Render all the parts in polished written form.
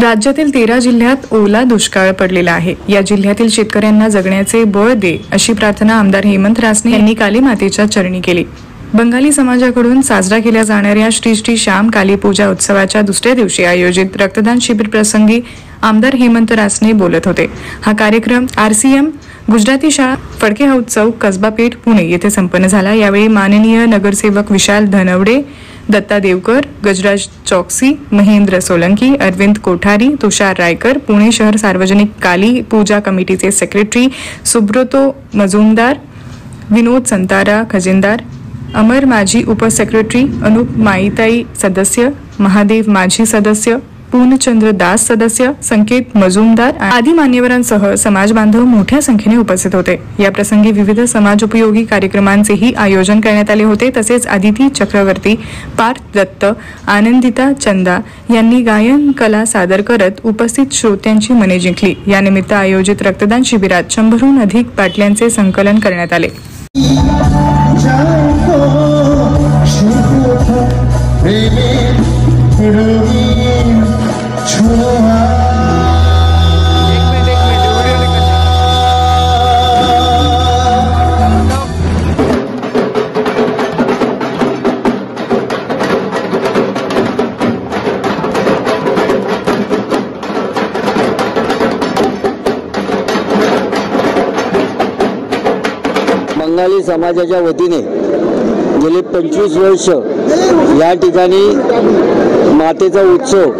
राज्यातील 13 जिल्ह्यात ओला दुष्काळ पडलेला आहे। या जिल्ह्यातील शेतकऱ्यांना जगण्याचे बळ दे अशी प्रार्थना आमदार हेमंत रासने यांनी काली मातेच्या चरणी केली। बंगाली समाजाकडून साजरा केल्या जाणाऱ्या श्री श्री श्याम काली पूजा उत्सवाच्या दुसऱ्या दिवशी आयोजित रक्तदान शिबिर प्रसंगी आमदार हेमंत रासने बोलत होते। हा कार्यक्रम RCM गुजराती शाळा फडके हाऊस चौक कसबा पेठ पुणे येथे संपन्न झाला। यावेळी माननीय नगरसेवक विशाल धनवडे, दत्ता देवकर, गजराज चौकसी, महेंद्र सोलंकी, अरविंद कोठारी, तुषार रायकर, पुणे शहर सार्वजनिक काली पूजा कमिटीचे सेक्रेटरी सुब्रतो मजुमदार, विनोद संतारा खजिनदार, अमर माझी उपसेक्रेटरी, अनुप माईताई सदस्य, महादेव माझी सदस्य, पूर्णचंद्र दास सदस्य, संकेत मजुमदार आदी मान्यवरांसह समाज बांधव मोठ्या संख्येने उपस्थित होते। या प्रसंगी विविध समाजोपयोगी कार्यक्रमांचेही आयोजन करण्यात आले होते। तसेच आदिती चक्रवर्ती, पार्थ दत्त, आनंदिता चंदा यांनी गायन कला सादर करत उपस्थित श्रोत्यांची मने जिंकली। या निमित्त आयोजित रक्तदान शिबिरात 100हून अधिक बाटल्यांचे संकलन करण्यात आले। बंगाली समाजाच्या वतीने गेले 25 वर्ष या ठिकाणी मातेचा उत्सव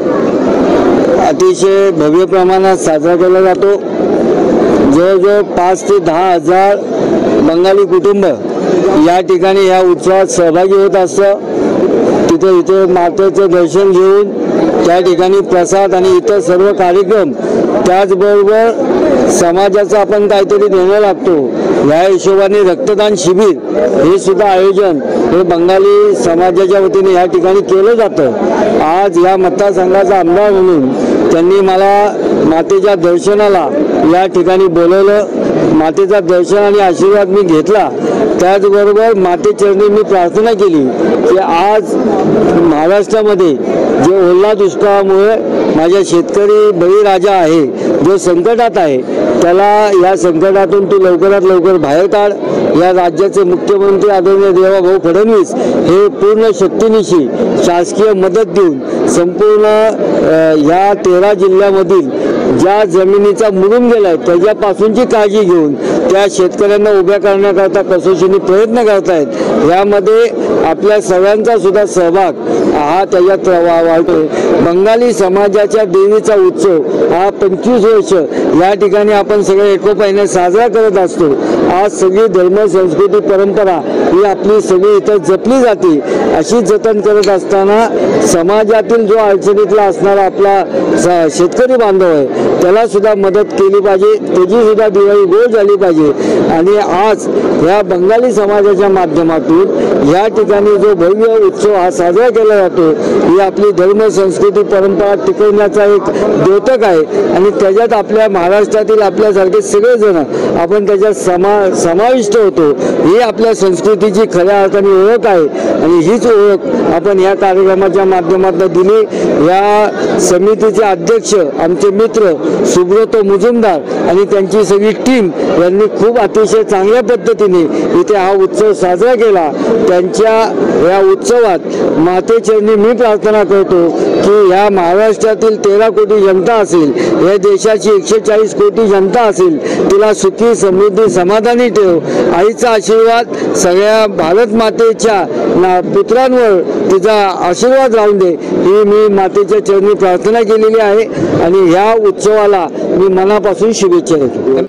अतिशय भव्य प्रमाणात साजरा केला जातो। जवळजवळ 5 ते 10 हजार बंगाली कुटुंब या ठिकाणी या उत्सवात सहभागी होत असतं। इथे मातेचं दर्शन घेऊन त्या ठिकाणी प्रसाद आणि इतर सर्व कार्यक्रम, त्याचबरोबर समाजाचं आपण काहीतरी देणं लागतो या हिशोबाने रक्तदान शिबिर हे सुद्धा आयोजन हे बंगाली समाजाच्या वतीने या ठिकाणी केलं जातं। आज या मतदारसंघाचा आमदार म्हणून त्यांनी मला मातेच्या दर्शनाला या ठिकाणी बोलवलं। मातेचा दर्शन आणि आशीर्वाद मी घेतला। त्याचबरोबर मातेचरणी मी प्रार्थना केली की आज महाराष्ट्रामध्ये जे ओला दुष्काळामुळे माझ्या शेतकरी बळीराजा आहे, जो संकटात आहे, त्याला या संकटातून तू लवकरात लवकर बाहेर काढ। या राज्याचे मुख्यमंत्री आदरणीय देवाभाऊ फडणवीस हे पूर्ण शक्तीनिशी शासकीय मदत देऊन संपूर्ण या 13 जिल्ह्यामधील ज्या जमिनीचा मुरून गेलाय त्याच्यापासूनची काळजी घेऊन त्या शेतकऱ्यांना उभ्या करण्याकरता कसोशीने प्रयत्न करतायत। यामध्ये आपल्या सर्वांचा सुद्धा सहभाग हा त्याच्यात वाढतोय। बंगाली समाजाच्या देवीचा उत्सव हा 25 वर्ष या ठिकाणी आपण सगळे एकोप्याने साजरा करत असतो। आज सगळी धर्म संस्कृती परंपरा ही आपली सगळी इथं जपली जाते। अशी जतन करत असताना समाजातील जो अडचणीतला असणारा आपला शेतकरी बांधव आहे त्याला सुद्धा मदत केली पाहिजे, त्याची सुद्धा दिवाळी गोड झाली पाहिजे। आणि आज या बंगाली समाजाच्या माध्यमातून या ठिकाणी जो भव्य उत्सव हा साजरा केला जातो ही आपली धर्म संस्कृती परंपरा टिकवण्याचा एक द्योतक आहे। आणि त्याच्यात आपल्या महाराष्ट्रातील आपल्यासारखे सगळेजण आपण त्याच्यात समाविष्ट होतो। ही आपल्या संस्कृतीची खऱ्या अर्थाने ओळख आहे आणि हीच ओळख आपण या कार्यक्रमाच्या माध्यमातून दिली। या समितीचे अध्यक्ष आमचे मित्र सुब्रतो मजुमदार आणि त्यांची सगळी टीम यांनी खूप अतिशय चांगल्या पद्धतीने इथे हा उत्सव साजरा केला। त्यांच्या या उत्सवात मातेचरणी मी प्रार्थना करतो की या महाराष्ट्रातील 13 कोटी जनता असेल, या देशाची 140 कोटी जनता असेल, तिला सुखी समृद्धी समाधानी ठेव। आईचा आशीर्वाद सगळ्या भारत मातेच्या पुत्रांवर तिचा आशीर्वाद राहून दे ही मी मातेच्या चरणी प्रार्थना केलेली आहे। आणि या उत्सवाला मी मनापासून शुभेच्छा देतो।